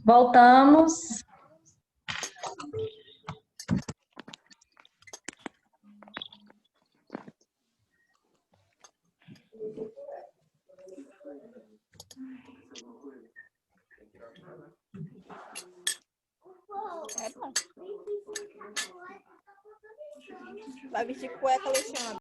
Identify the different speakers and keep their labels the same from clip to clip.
Speaker 1: Voltamos.
Speaker 2: Vai vestir cueca, Alexandre.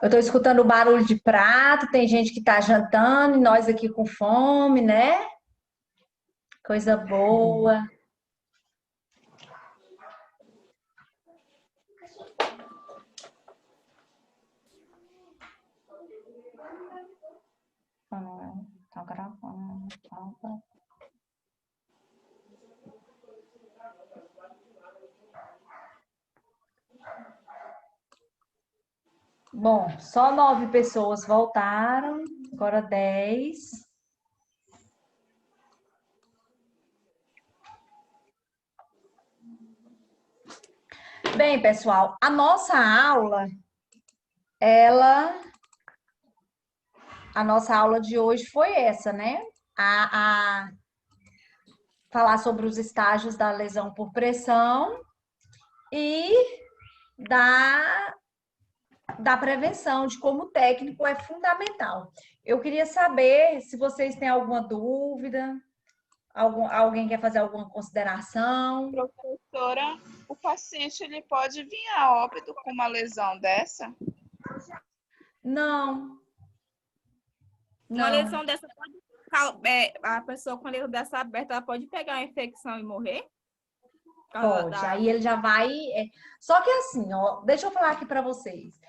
Speaker 1: Eu estou escutando o barulho de prato, tem gente que está jantando e nós aqui com fome, né? Coisa boa. Tá gravando. Bom, só 9 pessoas voltaram, agora 10. Bem, pessoal, a nossa aula, a nossa aula de hoje foi essa, né? A falar sobre os estágios da lesão por pressão e da prevenção, de como o técnico é fundamental. Eu queria saber se vocês têm alguma dúvida, alguém quer fazer alguma consideração.
Speaker 3: Professora, o paciente ele pode vir a óbito com uma lesão dessa?
Speaker 1: Não.
Speaker 2: Uma lesão dessa pode... a pessoa com a lesão dessa aberta, ela pode pegar uma infecção e morrer?
Speaker 1: Pode, aí ele já vai... Só que assim, ó, deixa eu falar aqui para vocês.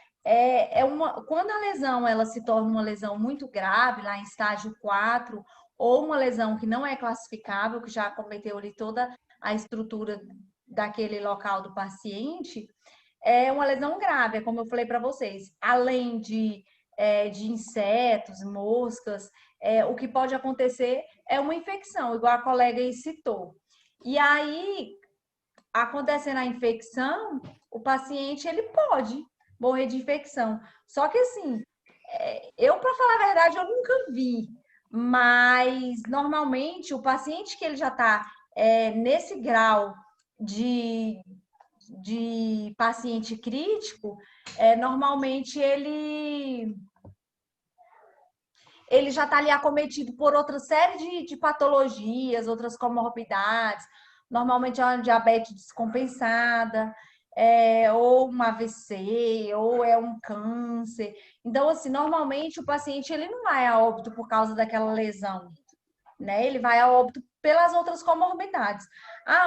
Speaker 1: Quando a lesão ela se torna uma lesão muito grave, lá em estágio 4, ou uma lesão que não é classificável, que já cometeu ali toda a estrutura daquele local do paciente, é uma lesão grave, é como eu falei para vocês. Além de insetos, moscas, o que pode acontecer é uma infecção, igual a colega aí citou. E aí, acontecendo a infecção, o paciente ele pode morrer de infecção. Só que assim, eu, para falar a verdade, eu nunca vi, mas normalmente o paciente que ele já está nesse grau de paciente crítico, normalmente ele já está ali acometido por outra série de patologias, outras comorbidades. Normalmente é uma diabetes descompensada, ou um AVC, ou é um câncer. Então, assim, normalmente o paciente ele não vai a óbito por causa daquela lesão, né? Ele vai a óbito pelas outras comorbidades.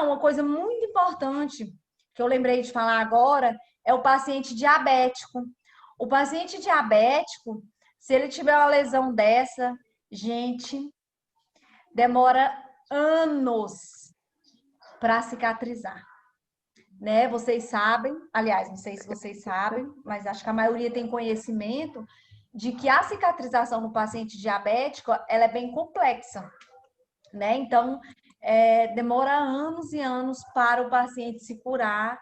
Speaker 1: Uma coisa muito importante que eu lembrei de falar agora é o paciente diabético. O paciente diabético, se ele tiver uma lesão dessa, gente, demora anos para cicatrizar, né? Vocês sabem, aliás, não sei se vocês sabem, mas acho que a maioria tem conhecimento de que a cicatrização no paciente diabético, ela é bem complexa, né? Então, demora anos e anos para o paciente se curar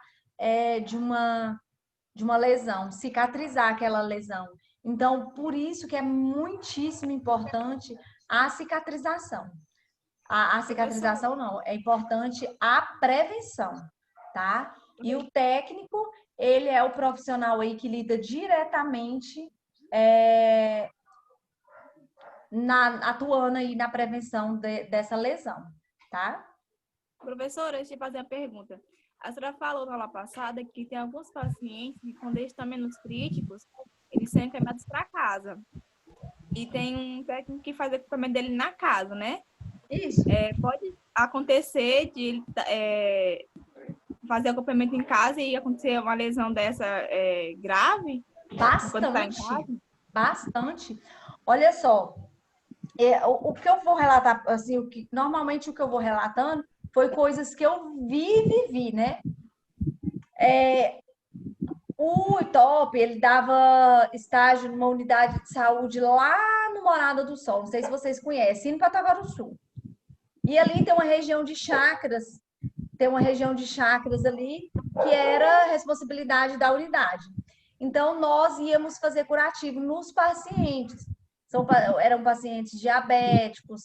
Speaker 1: de uma lesão, cicatrizar aquela lesão. Então, por isso que é muitíssimo importante a cicatrização. A cicatrização não, é importante a prevenção, tá? E o técnico, ele é o profissional aí que lida diretamente atuando aí na prevenção dessa lesão, tá?
Speaker 2: Professora, deixa eu fazer uma pergunta. A senhora falou na aula passada que tem alguns pacientes que, quando eles estão menos críticos, eles são encaminhados para casa. E tem um técnico que faz o equipamento dele na casa, né?
Speaker 1: Isso.
Speaker 2: Pode acontecer de fazer acompanhamento em casa e acontecer uma lesão dessa grave?
Speaker 1: Bastante. Olha só, o que eu vou relatar, assim, normalmente o que eu vou relatando foi coisas que eu vivi, né? O ITOP, ele dava estágio numa unidade de saúde lá no Morada do Sol, não sei se vocês conhecem, indo para Taquarussu. E ali tem uma região de chacras ali, que era responsabilidade da unidade. Então, nós íamos fazer curativo nos pacientes. Eram pacientes diabéticos,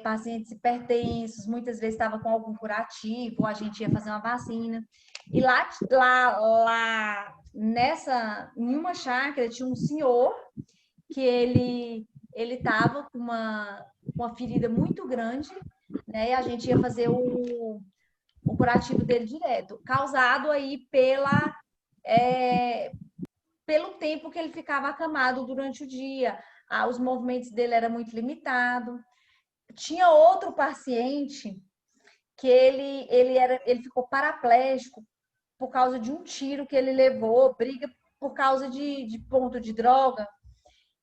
Speaker 1: pacientes hipertensos, muitas vezes estava com algum curativo, a gente ia fazer uma vacina. E em uma chácara, tinha um senhor que ele estava com uma ferida muito grande, né? E a gente ia fazer o curativo dele direto, causado aí pelo tempo que ele ficava acamado durante o dia. Os movimentos dele eram muito limitados. Tinha outro paciente que ele ficou paraplégico por causa de um tiro que ele levou, briga por causa de ponto de droga.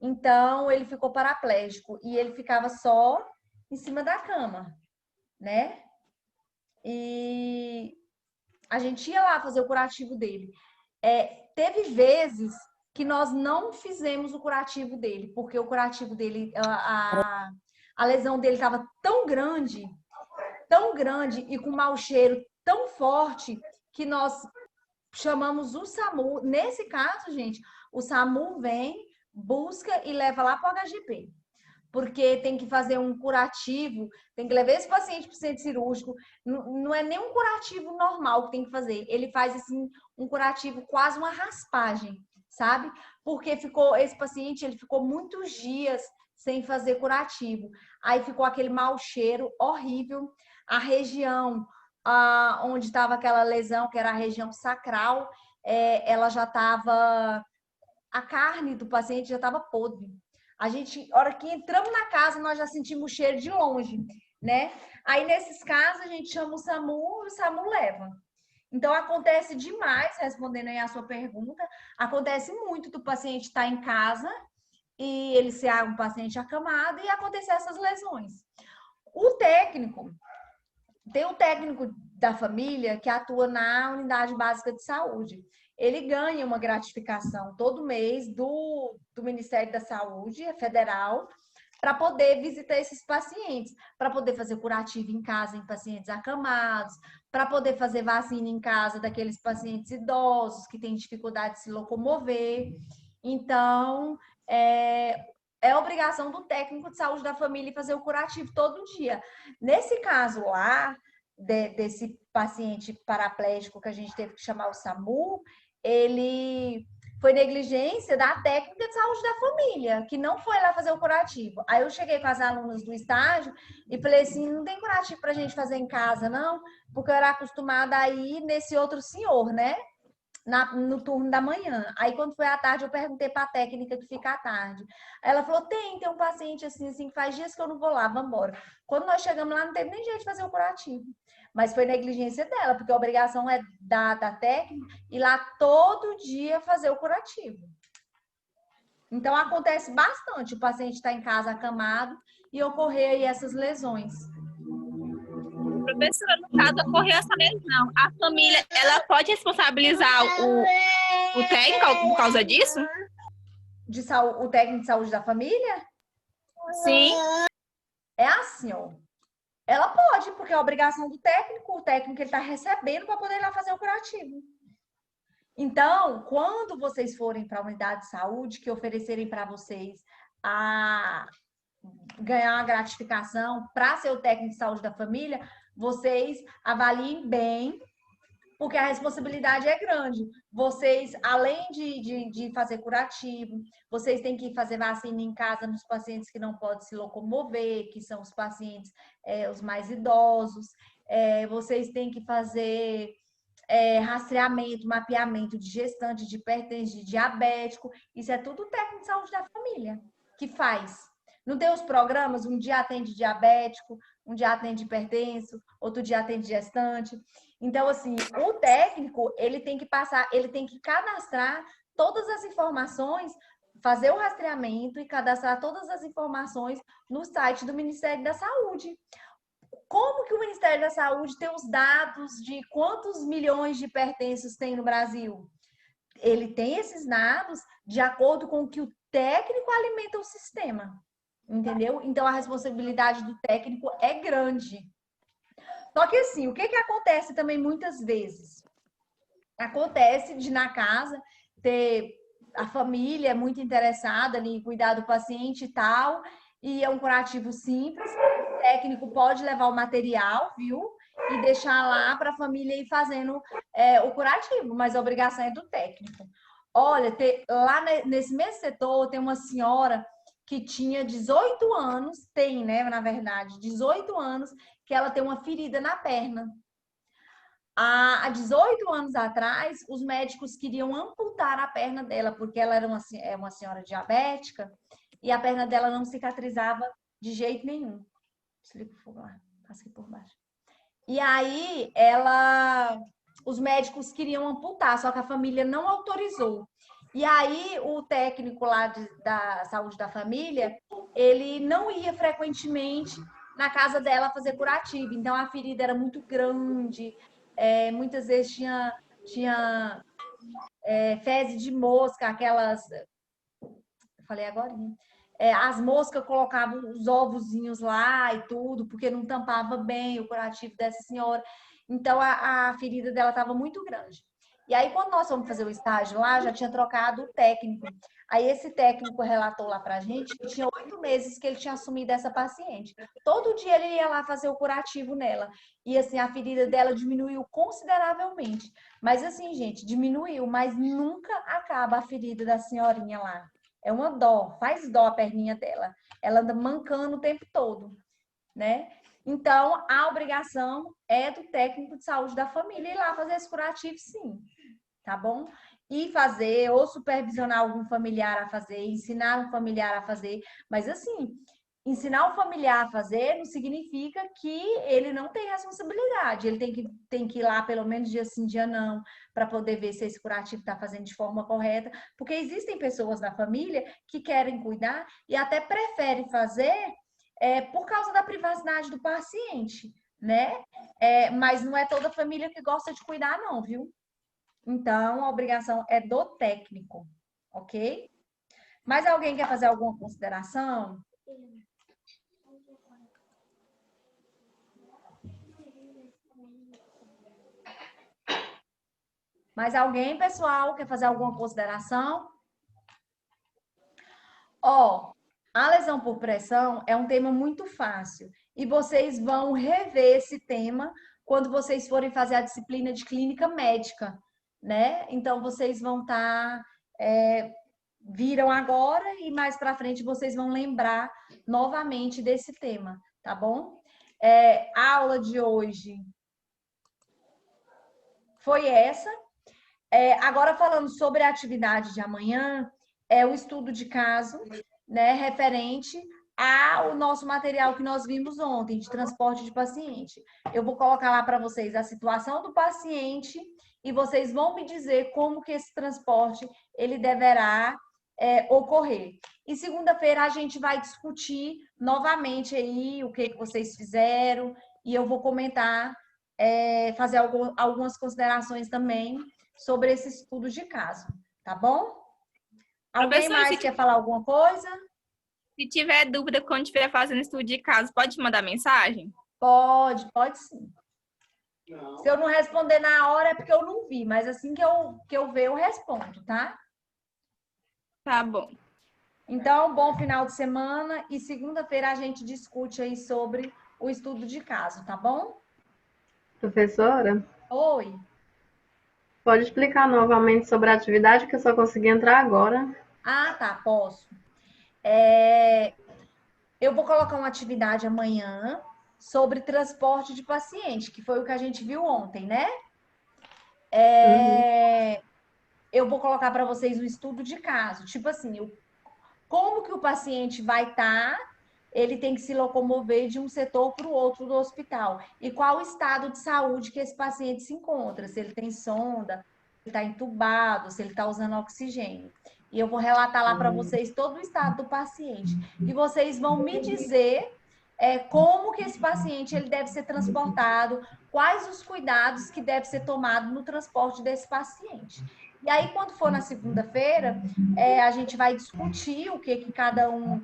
Speaker 1: Então, ele ficou paraplégico e ele ficava só em cima da cama, né? E a gente ia lá fazer o curativo dele. Teve vezes que nós não fizemos o curativo dele, porque o curativo dele, a lesão dele estava tão grande e com mau cheiro tão forte que nós chamamos o SAMU. Nesse caso, gente, o SAMU vem, busca e leva lá para o HGP. Porque tem que fazer um curativo, tem que levar esse paciente para o centro cirúrgico. Não é nem um curativo normal que tem que fazer. Ele faz assim um curativo, quase uma raspagem, sabe? Porque esse paciente ele ficou muitos dias sem fazer curativo. Aí ficou aquele mau cheiro horrível. A região onde estava aquela lesão, que era a região sacral, ela já estava... A carne do paciente já estava podre. A hora que entramos na casa, nós já sentimos o cheiro de longe, né? Aí, nesses casos, a gente chama o SAMU e o SAMU leva. Então, acontece demais, respondendo aí a sua pergunta, acontece muito do paciente estar em casa e ele ser um paciente acamado e acontecer essas lesões. Tem um técnico da família que atua na unidade básica de saúde. Ele ganha uma gratificação todo mês do Ministério da Saúde Federal para poder visitar esses pacientes, para poder fazer curativo em casa em pacientes acamados, para poder fazer vacina em casa daqueles pacientes idosos que têm dificuldade de se locomover. Então, é obrigação do técnico de saúde da família fazer o curativo todo dia. Nesse caso lá, desse paciente paraplégico que a gente teve que chamar o SAMU, ele foi negligência da técnica de saúde da família, que não foi lá fazer o curativo. Aí eu cheguei com as alunas do estágio e falei assim, não tem curativo pra gente fazer em casa, não? Porque eu era acostumada a ir nesse outro senhor, né? No turno da manhã. Aí, quando foi à tarde, eu perguntei para a técnica que fica à tarde. Ela falou, tem um paciente assim, que faz dias que eu não vou lá, vamos embora. Quando nós chegamos lá, não teve nem jeito de fazer o curativo. Mas foi negligência dela, porque a obrigação é da técnica ir lá todo dia fazer o curativo. Então, acontece bastante o paciente estar em casa acamado e ocorrer aí essas lesões.
Speaker 2: Professora, no caso, ocorreu essa lesão. A família, ela pode responsabilizar o técnico por causa disso?
Speaker 1: O técnico de saúde da família?
Speaker 2: Sim.
Speaker 1: É assim, ó. Ela pode, porque é obrigação do técnico. O técnico ele está recebendo para poder ir lá fazer o curativo. Então, quando vocês forem para a unidade de saúde, que oferecerem para vocês a ganhar uma gratificação para ser o técnico de saúde da família, vocês avaliem bem, porque a responsabilidade é grande. Vocês, além de fazer curativo, vocês têm que fazer vacina em casa nos pacientes que não podem se locomover, que são os pacientes os mais idosos. Vocês têm que fazer rastreamento, mapeamento de gestante, de hipertenso, de diabético. Isso é tudo o técnico de saúde da família que faz. Não tem os programas, um dia atende diabético, um dia atende hipertenso, outro dia atende gestante. Então, assim, o técnico, ele tem que cadastrar todas as informações, fazer o rastreamento e cadastrar todas as informações no site do Ministério da Saúde. Como que o Ministério da Saúde tem os dados de quantos milhões de hipertensos tem no Brasil? Ele tem esses dados de acordo com o que o técnico alimenta o sistema. Entendeu? Então, a responsabilidade do técnico é grande. Só que assim, o que acontece também muitas vezes? acontece de na casa ter a família muito interessada ali em cuidar do paciente e tal, e é um curativo simples. O técnico pode levar o material, viu? E deixar lá para a família ir fazendo o curativo, mas a obrigação é do técnico. Olha, lá nesse mesmo setor tem uma senhora que tinha 18 anos, tem, né, na verdade, 18 anos, que ela tem uma ferida na perna. Há 18 anos atrás, os médicos queriam amputar a perna dela, porque ela era uma senhora diabética e a perna dela não cicatrizava de jeito nenhum. Desliga o fogo lá, passa aqui por baixo. E aí, os médicos queriam amputar, só que a família não autorizou. E aí, o técnico lá da saúde da família, ele não ia frequentemente na casa dela fazer curativo. Então, a ferida era muito grande, muitas vezes tinha fezes de mosca, aquelas... Eu falei agora, né? As moscas colocavam os ovozinhos lá e tudo, porque não tampava bem o curativo dessa senhora. Então, a ferida dela estava muito grande. E aí, quando nós fomos fazer o estágio lá, já tinha trocado o técnico. Aí, esse técnico relatou lá pra gente que tinha 8 meses que ele tinha assumido essa paciente. Todo dia ele ia lá fazer o curativo nela. E, assim, a ferida dela diminuiu consideravelmente. Mas, assim, gente, diminuiu, mas nunca acaba a ferida da senhorinha lá. É uma dó, faz dó a perninha dela. Ela anda mancando o tempo todo, né? Então, a obrigação é do técnico de saúde da família ir lá fazer esse curativo, sim, tá bom? E fazer, ou supervisionar algum familiar a fazer, ensinar um familiar a fazer. Mas, assim, ensinar um familiar a fazer não significa que ele não tem responsabilidade. Ele tem que ir lá pelo menos dia sim, dia não, para poder ver se esse curativo está fazendo de forma correta. Porque existem pessoas na família que querem cuidar e até preferem fazer por causa da privacidade do paciente, né? Mas não é toda família que gosta de cuidar, não, viu? Então, a obrigação é do técnico, ok? Mas alguém quer fazer alguma consideração? Mais alguém, pessoal, quer fazer alguma consideração? Ó, a lesão por pressão é um tema muito fácil e vocês vão rever esse tema quando vocês forem fazer a disciplina de clínica médica, né? Então, vocês vão estar... viram agora e mais para frente vocês vão lembrar novamente desse tema, tá bom? A aula de hoje foi essa. Agora, falando sobre a atividade de amanhã, é o estudo de caso, né, referente ao nosso material que nós vimos ontem, de transporte de paciente. Eu vou colocar lá para vocês a situação do paciente e vocês vão me dizer como que esse transporte ele deverá ocorrer. E segunda-feira a gente vai discutir novamente aí o que vocês fizeram e eu vou comentar, fazer algumas considerações também sobre esse estudo de caso, tá bom? Alguém mais quer falar alguma coisa?
Speaker 2: Se tiver dúvida quando estiver fazendo estudo de caso, pode mandar mensagem?
Speaker 1: Pode sim. Não. Se eu não responder na hora é porque eu não vi, mas assim que eu ver, eu respondo, tá?
Speaker 2: Tá bom.
Speaker 1: Então, bom final de semana e segunda-feira a gente discute aí sobre o estudo de caso, tá bom?
Speaker 4: Professora?
Speaker 1: Oi.
Speaker 4: Pode explicar novamente sobre a atividade que eu só consegui entrar agora?
Speaker 1: Ah, tá, posso. Eu vou colocar uma atividade amanhã sobre transporte de paciente, que foi o que a gente viu ontem, né? Eu vou colocar para vocês o estudo de caso. Tipo assim, como que o paciente vai estar, ele tem que se locomover de um setor para o outro do hospital. E qual o estado de saúde que esse paciente se encontra, se ele tem sonda, se ele está entubado, se ele está usando oxigênio. E eu vou relatar lá para vocês todo o estado do paciente. E vocês vão me dizer como que esse paciente ele deve ser transportado, quais os cuidados que devem ser tomados no transporte desse paciente. E aí, quando for na segunda-feira, a gente vai discutir o que cada um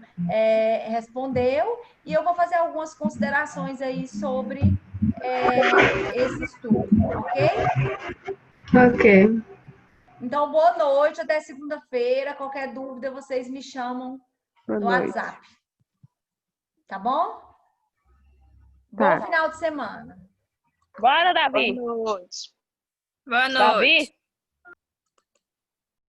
Speaker 1: respondeu e eu vou fazer algumas considerações aí sobre esse estudo, ok?
Speaker 4: Ok.
Speaker 1: Então, boa noite, até segunda-feira. Qualquer dúvida, vocês me chamam
Speaker 5: Boa
Speaker 1: no
Speaker 5: noite.
Speaker 1: WhatsApp. Tá bom?
Speaker 5: Tá.
Speaker 1: Bom final de semana.
Speaker 6: Bora,
Speaker 3: Boa
Speaker 6: Davi.
Speaker 3: noite.
Speaker 2: Boa
Speaker 6: Davi,
Speaker 2: noite.